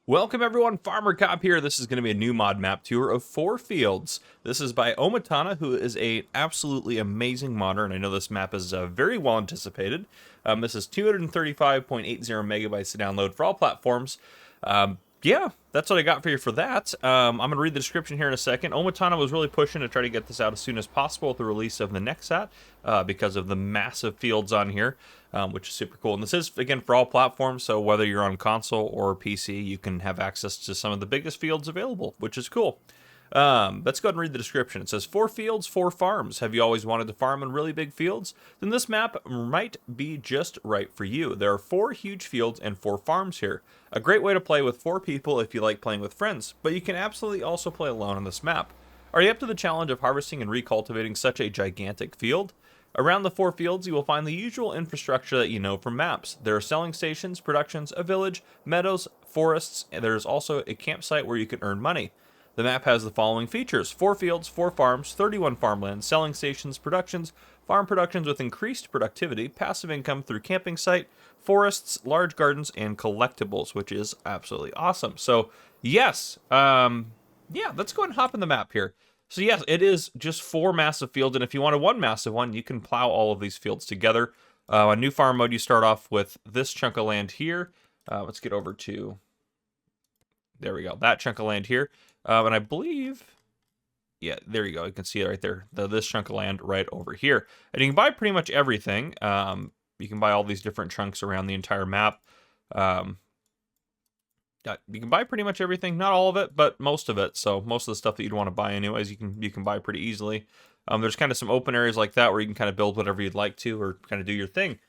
Welcome everyone, Farmer Cop here. This is going to be a new mod map tour of 4 fields. This is by Omatana, who is a absolutely amazing modder, and I know this map is very well anticipated. This is 235.80 megabytes to download for all platforms. Yeah, that's what I got for you for that. I'm going to read the description here in a second. Omatana was really pushing to try to get this out as soon as possible with the release of the Nexat because of the massive fields on here, which is super cool. And this is, again, for all platforms, so whether you're on console or PC, you can have access to some of the biggest fields available, which is cool. Let's go ahead and read the description. It says, 4 fields, 4 farms. Have you always wanted to farm in really big fields? Then this map might be just right for you. There are 4 huge fields and 4 farms here. A great way to play with 4 people if you like playing with friends, but you can absolutely also play alone on this map. Are you up to the challenge of harvesting and recultivating such a gigantic field? Around the 4 fields, you will find the usual infrastructure that you know from maps. There are selling stations, productions, a village, meadows, forests, and there's also a campsite where you can earn money. The map has the following features: 4 fields, 4 farms, 31 farmlands, selling stations, productions, farm productions with increased productivity, passive income through camping site, forests, large gardens, and collectibles, which is absolutely awesome. So, yes, yeah, let's go ahead and hop in the map here. So, yes, it is just 4 massive fields, and if you wanted one massive one, you can plow all of these fields together. On new farm mode, you start off with this chunk of land here. Let's get over to... There we go, that chunk of land here. And I believe, yeah, there you go. You can see it right there. This chunk of land right over here. And you can buy pretty much everything. You can buy all these different chunks around the entire map. You can buy pretty much everything. Not all of it, but most of it. So most of the stuff that you'd want to buy anyways, you can buy pretty easily. There's kind of some open areas like that where you can kind of build whatever you'd like to or kind of do your thing,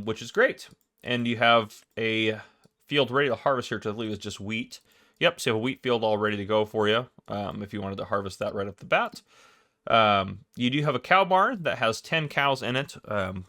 which is great. And you have a field ready to harvest here, to I believe is just wheat. Yep, so you have a wheat field all ready to go for you if you wanted to harvest that right off the bat. You do have a cow barn that has 10 cows in it.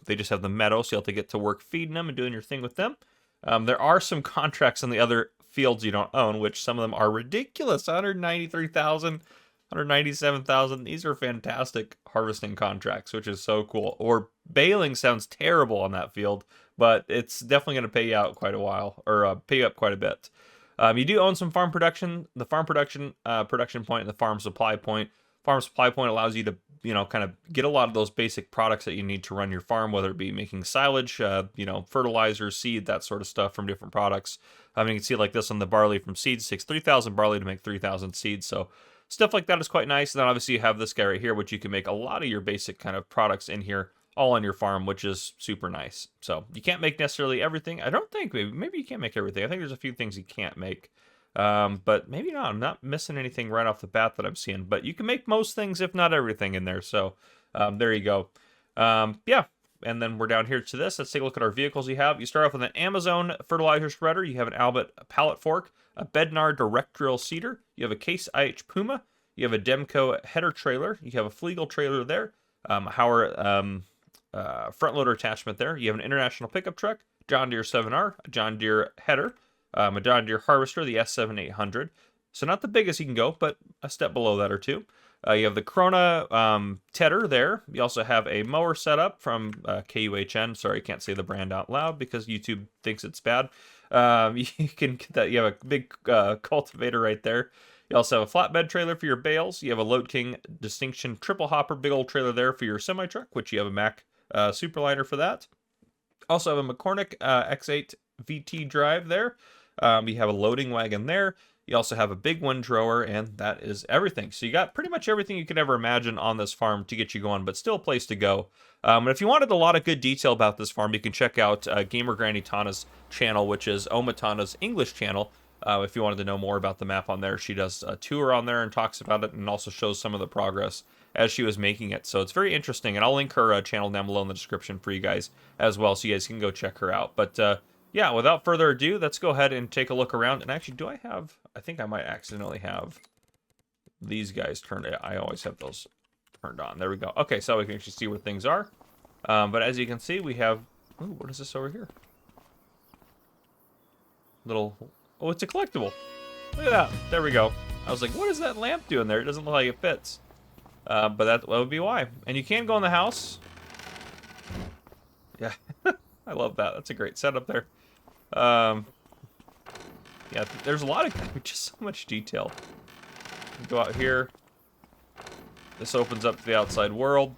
They just have the meadow, so you'll have to get to work feeding them and doing your thing with them. There are some contracts on the other fields you don't own, which some of them are ridiculous. 193,000, 197,000. These are fantastic harvesting contracts, which is so cool. Or baling sounds terrible on that field, but it's definitely going to pay you out quite a while, or pay you up quite a bit. You do own some farm production, the farm production point and the farm supply point. Farm supply point allows you to, kind of get a lot of those basic products that you need to run your farm, whether it be making silage, fertilizer, seed, that sort of stuff from different products. You can see like this on the barley from seeds. It takes 3,000 barley to make 3,000 seeds. So stuff like that is quite nice. And then obviously you have this guy right here, which you can make a lot of your basic kind of products in here, all on your farm, which is super nice. So you can't make necessarily everything. I don't think, maybe you can't make everything. I think there's a few things you can't make, but maybe not. I'm not missing anything right off the bat that I'm seeing, but you can make most things, if not everything in there. So there you go. Yeah. And then we're down here to this. Let's take a look at our vehicles you have. You start off with an Amazon fertilizer spreader. You have an Albert pallet fork, a Bednar direct drill seeder. You have a Case IH Puma. You have a Demco header trailer. You have a Flegel trailer there. Hauer front loader attachment there. You have an International pickup truck, John Deere 7R, a John Deere header, a John Deere harvester, the S7800. So not the biggest you can go, but a step below that or two. You have the Krona tedder there. You also have a mower setup from KUHN. Sorry, I can't say the brand out loud because YouTube thinks it's bad. You can get that. You have a big cultivator right there. You also have a flatbed trailer for your bales. You have a Load King Distinction triple hopper big old trailer there for your semi truck, which you have a Mack Superliner for that. Also have a McCormick X8 VT drive there. You have a loading wagon there. You also have a big windrower, and that is everything. So you got pretty much everything you could ever imagine on this farm to get you going, but still a place to go. And if you wanted a lot of good detail about this farm, you can check out Gamer Granny Tana's channel, which is Omatana's English channel. If you wanted to know more about the map on there, she does a tour on there and talks about it, and also shows some of the progress as she was making it. So it's very interesting, and I'll link her channel down below in the description for you guys as well, so you guys can go check her out. But yeah, without further ado, let's go ahead and take a look around. And actually, I think I might accidentally have these guys turned. I always have those turned on. There we go. Okay, so we can actually see where things are. But as you can see, we have, ooh, what is this over here? Oh, it's a collectible. Look at that. There we go. I was like, what is that lamp doing there? It doesn't look like it fits. But that would be why. And you can go in the house. Yeah, I love that. That's a great setup there. Yeah, there's a lot of, just so much detail. Go out here. This opens up to the outside world.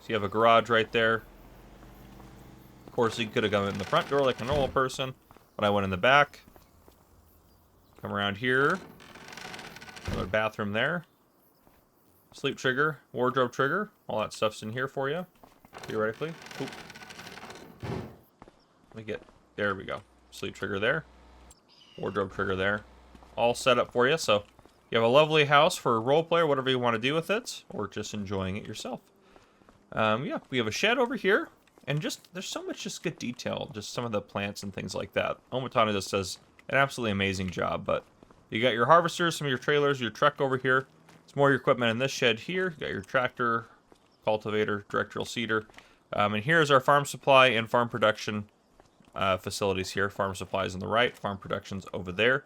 So you have a garage right there. Of course, you could have gone in the front door like a normal person, but I went in the back. Come around here. Another bathroom there. Sleep trigger, wardrobe trigger. All that stuff's in here for you, theoretically. Oop. Let me get, there we go. Sleep trigger there. Wardrobe trigger there. All set up for you, so you have a lovely house for a role player, whatever you want to do with it, or just enjoying it yourself. Yeah, we have a shed over here, and just, there's so much just good detail, just some of the plants and things like that. Omatana just does an absolutely amazing job, but you got your harvesters, some of your trailers, your truck over here. It's more your equipment in this shed here. You got your tractor, cultivator, direct drill seeder. And here's our farm supply and farm production facilities here. Farm supplies on the right, farm production's over there.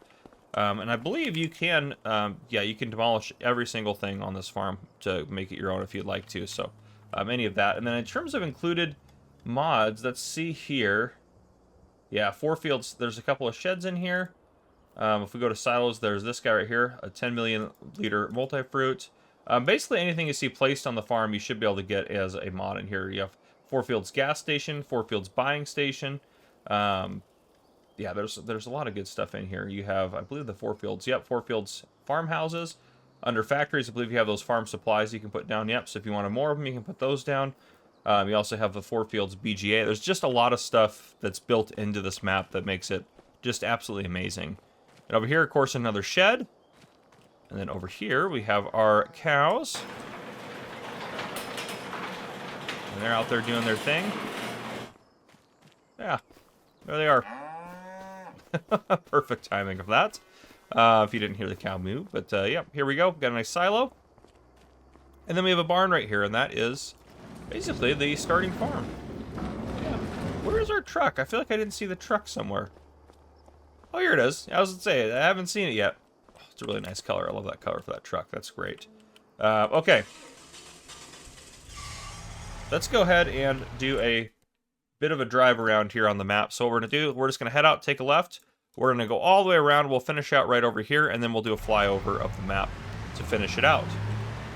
And I believe you can, yeah, you can demolish every single thing on this farm to make it your own if you'd like to. So any of that. And then in terms of included mods, let's see here. Yeah, 4 fields. There's a couple of sheds in here. If we go to silos, there's this guy right here, a 10 million liter multi-fruit. Basically anything you see placed on the farm, you should be able to get as a mod in here. You have 4 fields gas station, 4 fields buying station. Yeah, there's a lot of good stuff in here. You have, I believe, the 4 fields. Yep, 4 fields farmhouses. Under factories, I believe you have those farm supplies you can put down. Yep, so if you wanted more of them, you can put those down. You also have the 4 fields BGA. There's just a lot of stuff that's built into this map that makes it just absolutely amazing. And over here, of course, another shed. And then over here, we have our cows. And they're out there doing their thing. Yeah, there they are. Perfect timing of that. If you didn't hear the cow moo. But, yeah, here we go. Got a nice silo. And then we have a barn right here, and that is basically the starting farm. Yeah. Where is our truck? I feel like I didn't see the truck somewhere. Oh, here it is. I was going to say, I haven't seen it yet. Oh, it's a really nice color. I love that color for that truck. That's great. Okay. Let's go ahead and do a bit of a drive around here on the map. So what we're going to do, we're just going to head out, take a left. We're going to go all the way around. We'll finish out right over here, and then we'll do a flyover of the map to finish it out.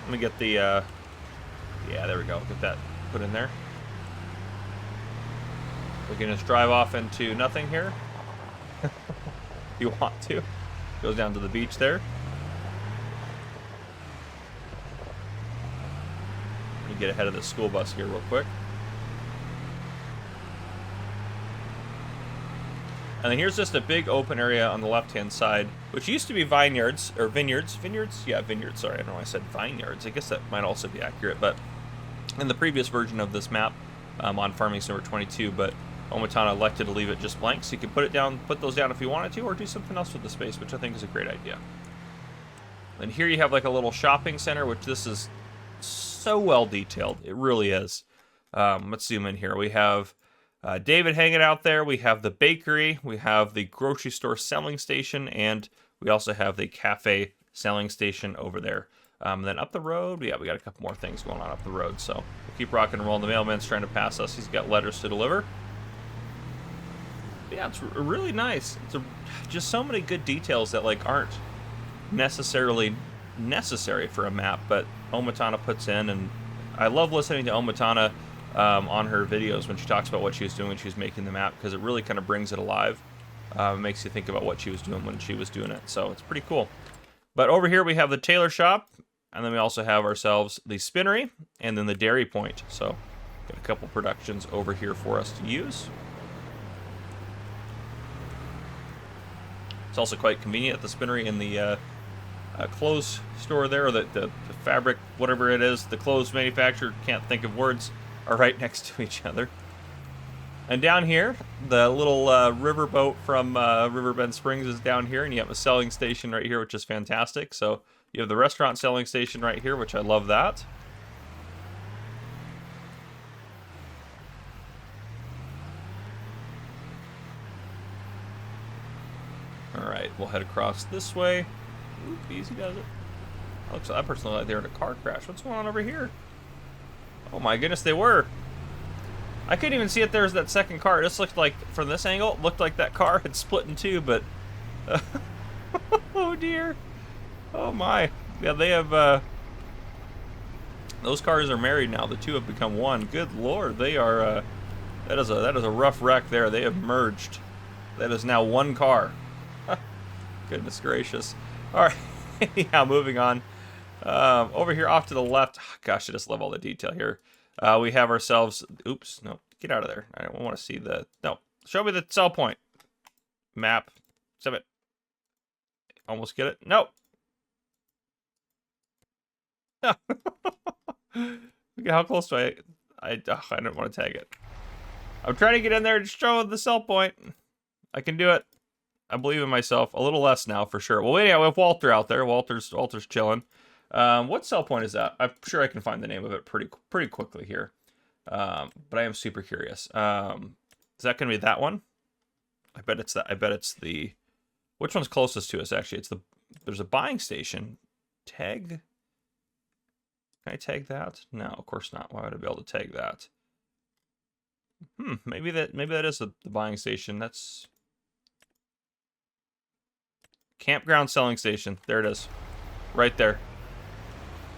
Let me get the, yeah, there we go. Get that put in there. We can just drive off into nothing here. If you want to. Goes down to the beach there. Let me get ahead of the school bus here real quick. And then here's just a big open area on the left-hand side, which used to be vineyards, or vineyards. Vineyards? Yeah, vineyards. Sorry, I don't know why I said vineyards. I guess that might also be accurate, but in the previous version of this map, on Farming Sim 22, but Omatana elected to leave it just blank, so you can put it down, put those down if you wanted to, or do something else with the space, which I think is a great idea. And here you have like a little shopping center, which this is so well detailed. It really is. Let's zoom in here. We have David hanging out there. We have the bakery. We have the grocery store selling station, and we also have the cafe selling station over there. Then up the road, yeah, we got a couple more things going on up the road, so we'll keep rocking and rolling. The mailman's trying to pass us. He's got letters to deliver. Yeah, it's really nice. It's just so many good details that like aren't necessarily necessary for a map, but Omatana puts in, and I love listening to Omatana on her videos when she talks about what she was doing when she was making the map, because it really kind of brings it alive. It makes you think about what she was doing when she was doing it, so it's pretty cool. But over here we have the tailor shop, and then we also have ourselves the spinnery, and then the dairy point. So got a couple productions over here for us to use. It's also quite convenient at the spinnery in the clothes store there, or the fabric, whatever it is, the clothes manufacturer, can't think of words, are right next to each other. And down here, the little riverboat from Riverbend Springs is down here, and you have a selling station right here, which is fantastic. So you have the restaurant selling station right here, which I love that. Alright, we'll head across this way. Oop, easy does it. Looks like that person looked like they were in a car crash. What's going on over here? Oh my goodness, they were. I couldn't even see if there was that second car. It just looked like, from this angle, it looked like that car had split in two, but Oh dear. Oh my. Yeah, they have those cars are married now. The two have become one. Good lord, they are that is a rough wreck there. They have merged. That is now one car. Goodness gracious. All right. Yeah, moving on. Over here off to the left. Oh, gosh, I just love all the detail here. We have ourselves. Oops, no, get out of there. I don't want to see the. No, show me the sell point. Map. Submit. Almost get it. Nope. No. Look at how close do I don't want to tag it. I'm trying to get in there and show the sell point. I can do it. I believe in myself. A little less now, for sure. Well, anyhow, we have Walter out there. Walter's chilling. What sell point is that? I'm sure I can find the name of it pretty quickly here. But I am super curious. Is that going to be that one? I bet it's that. I bet it's the. Which one's closest to us? Actually, it's the. There's a buying station. Tag. Can I tag that? No, of course not. Why would I be able to tag that? Maybe that is the buying station. That's campground selling station. There it is. Right there.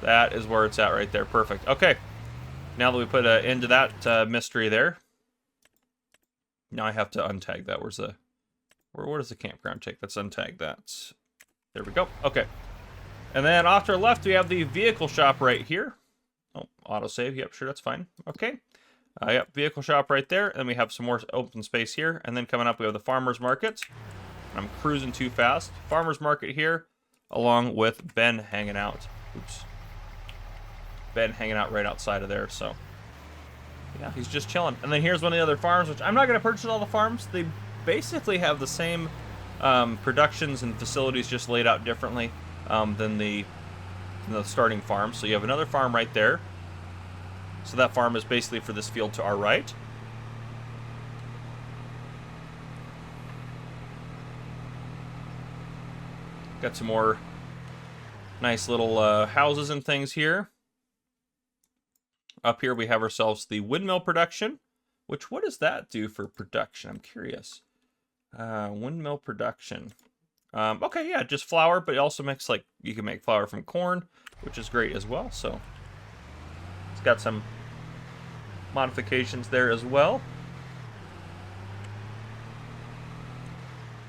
That is where it's at right there. Perfect. Okay. Now that we put an end to that mystery there. Now I have to untag that. Where's the... Where does the campground take? Let's untag that. There we go. Okay. And then off to our left, we have the vehicle shop right here. Oh, autosave. Yep, sure, that's fine. Okay. Yep, vehicle shop right there. And we have some more open space here. And then coming up, we have the farmer's market. I'm cruising too fast. Farmer's market here, along with Ben hanging out. Oops. Ben hanging out right outside of there, so. Yeah, he's just chilling. And then here's one of the other farms, which I'm not going to purchase all the farms. They basically have the same productions and facilities, just laid out differently than the starting farm. So you have another farm right there. So that farm is basically for this field to our right. Got some more nice little houses and things here. Up here we have ourselves the windmill production. Which, what does that do for production? I'm curious. Windmill production. Okay, yeah, just flour, but it also makes, like, you can make flour from corn, which is great as well. So it's got some modifications there as well.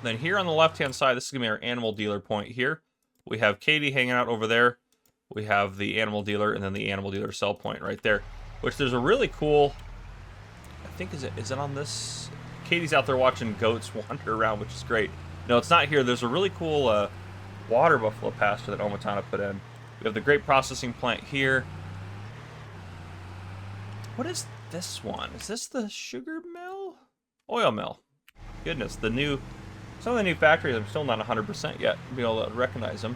Then here on the left-hand side, this is going to be our animal dealer point here. We have Katie hanging out over there. We have the animal dealer and then the animal dealer sell point right there. Which there's a really cool... I think, is it on this? Katie's out there watching goats wander around, which is great. No, it's not here. There's a really cool water buffalo pasture that Omatana put in. We have the grape processing plant here. What is this one? Is this the sugar mill? Oil mill. Goodness, some of the new factories, I'm still not 100% yet to be able to recognize them.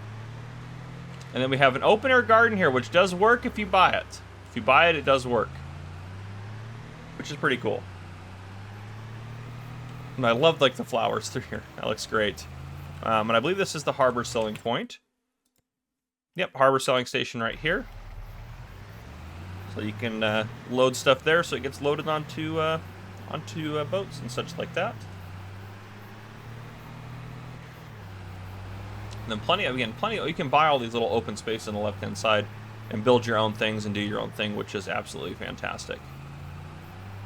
And then we have an open air garden here, which does work if you buy it. If you buy it, it does work. Which is pretty cool. And I love, like, the flowers through here. That looks great. And I believe this is the harbor selling point. Yep, harbor selling station right here. So you can load stuff there, so it gets loaded onto boats and such like that. And then plenty, you can buy all these little open space on the left-hand side and build your own things and do your own thing, which is absolutely fantastic.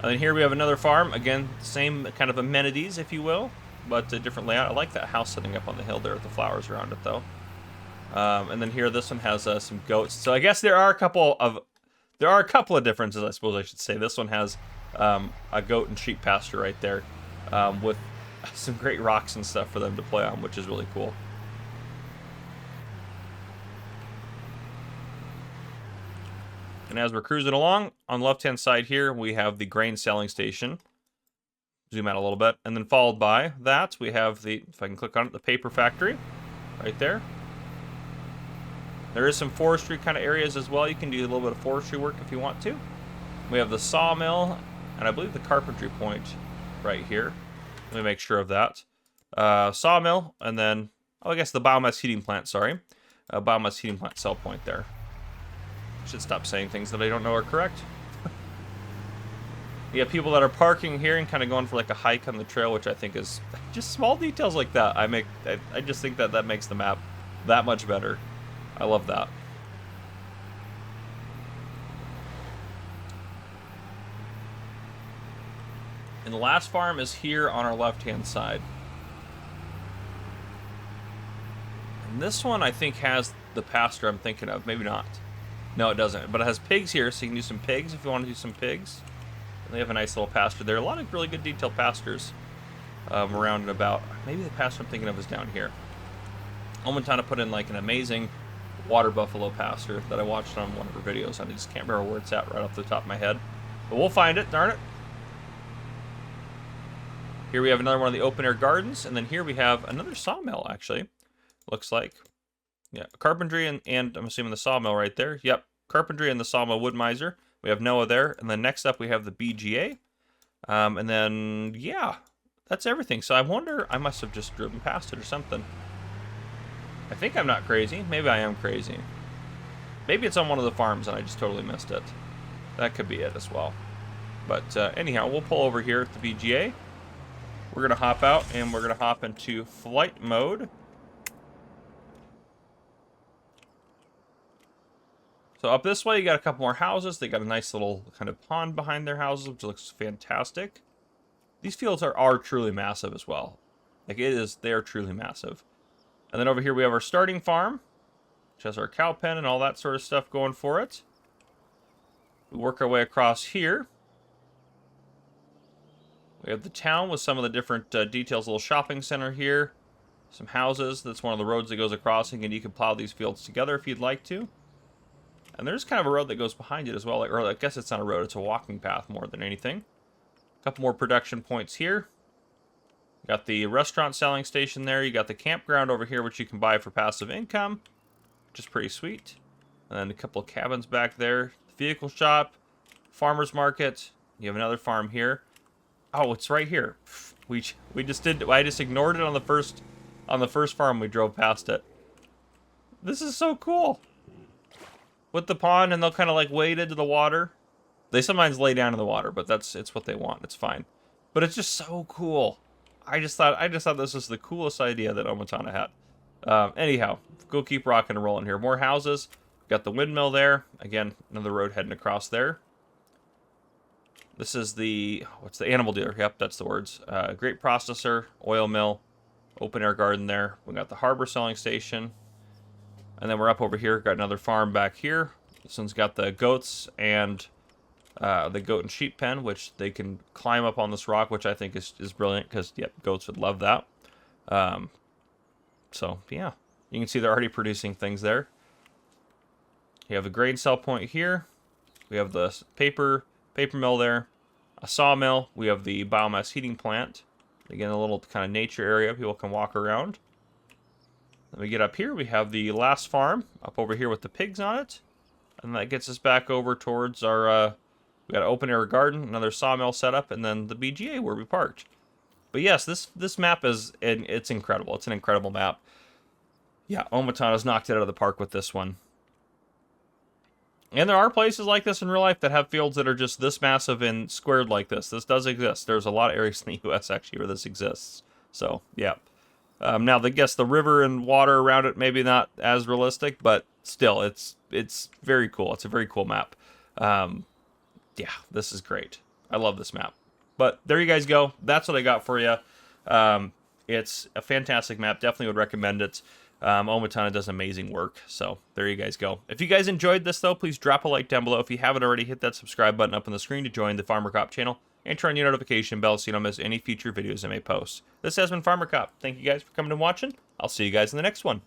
And then here we have another farm. Again, same kind of amenities, if you will, but a different layout. I like that house sitting up on the hill there with the flowers around it, though. And then here, this one has some goats. So I guess there are a couple of differences, I suppose I should say. This one has a goat and sheep pasture right there, with some great rocks and stuff for them to play on, which is really cool. And as we're cruising along, on the left-hand side here, we have the grain selling station. Zoom out a little bit. And then followed by that, we have the, if I can click on it, the paper factory right there. There is some forestry kind of areas as well. You can do a little bit of forestry work if you want to. We have the sawmill, and I believe the carpentry point right here. Let me make sure of that. Sawmill, and then, I guess the biomass heating plant, sorry. Biomass heating plant sell point there. Should stop saying things that I don't know are correct. You have people that are parking here and kind of going for like a hike on the trail, which I think is just small details like that. I just think that that makes the map that much better. I love that. And the last farm is here on our left-hand side. And this one I think has the pasture I'm thinking of. Maybe not. No, it doesn't. But it has pigs here, so you can do some pigs if you want to do some pigs. And they have a nice little pasture there. A lot of really good detailed pastures around and about. Maybe the pasture I'm thinking of is down here. Omontana put in like an amazing water buffalo pasture that I watched on one of her videos. I just can't remember where it's at right off the top of my head. But we'll find it, darn it. Here we have another one of the open-air gardens, and then here we have another sawmill, actually. Looks like. Yeah, carpentry and I'm assuming the sawmill right there. Yep, carpentry and the sawmill wood miser. We have Noah there, and then next up we have the BGA. And then, yeah, that's everything. So I wonder, I must have just driven past it or something. I think I'm not crazy. Maybe I am crazy. Maybe it's on one of the farms and I just totally missed it. That could be it as well. But anyhow, we'll pull over here at the BGA. We're going to hop out, and we're going to hop into flight mode. So up this way, you got a couple more houses. They got a nice little kind of pond behind their houses, which looks fantastic. These fields are truly massive as well. Like they are truly massive. And then over here we have our starting farm, which has our cow pen and all that sort of stuff going for it. We work our way across here. We have the town with some of the different details, a little shopping center here. Some houses. That's one of the roads that goes across, and you can plow these fields together if you'd like to. And there's kind of a road that goes behind it as well. Or I guess it's not a road, it's a walking path more than anything. A couple more production points here. You got the restaurant selling station there. You got the campground over here, which you can buy for passive income, which is pretty sweet. And then a couple of cabins back there. Vehicle shop, farmer's market. You have another farm here. Oh, it's right here. We just did. I just ignored it on the first farm. We drove past it. This is so cool. With the pond, and they'll kind of like wade into the water. They sometimes lay down in the water, but it's what they want. It's fine. But it's just so cool. I just thought this was the coolest idea that Omontana had. Anyhow, go keep rocking and rolling here. More houses. Got the windmill there. Again, another road heading across there. This is what's the animal dealer? Yep, that's the words. Grape processor, oil mill, open air garden there. We got the harbor selling station. And then we're up over here. Got another farm back here. This one's got the goats and the goat and sheep pen, which they can climb up on this rock, which I think is brilliant because, yep, goats would love that. So, yeah. You can see they're already producing things there. You have the grain sell point here. We have the paper mill there. A sawmill. We have the biomass heating plant. Again, a little kind of nature area people can walk around. Then we get up here. We have the last farm up over here with the pigs on it. And that gets us back over towards our... we got an open air garden, another sawmill setup, and then the BGA where we parked. But yes, this map it's incredible. It's an incredible map. Yeah, Omontana's knocked it out of the park with this one. And there are places like this in real life that have fields that are just this massive and squared like this. This does exist. There's a lot of areas in the U.S. actually where this exists. So, yeah. Now, I guess the river and water around it maybe not as realistic, but still, it's very cool. It's a very cool map. Yeah, this is great. I love this map. But there you guys go. That's what I got for you. It's a fantastic map. Definitely would recommend it. Omontana does amazing work. So there you guys go. If you guys enjoyed this, though, please drop a like down below. If you haven't already, hit that subscribe button up on the screen to join the Farmer Cop channel. And turn on your notification bell so you don't miss any future videos I may post. This has been Farmer Cop. Thank you guys for coming and watching. I'll see you guys in the next one.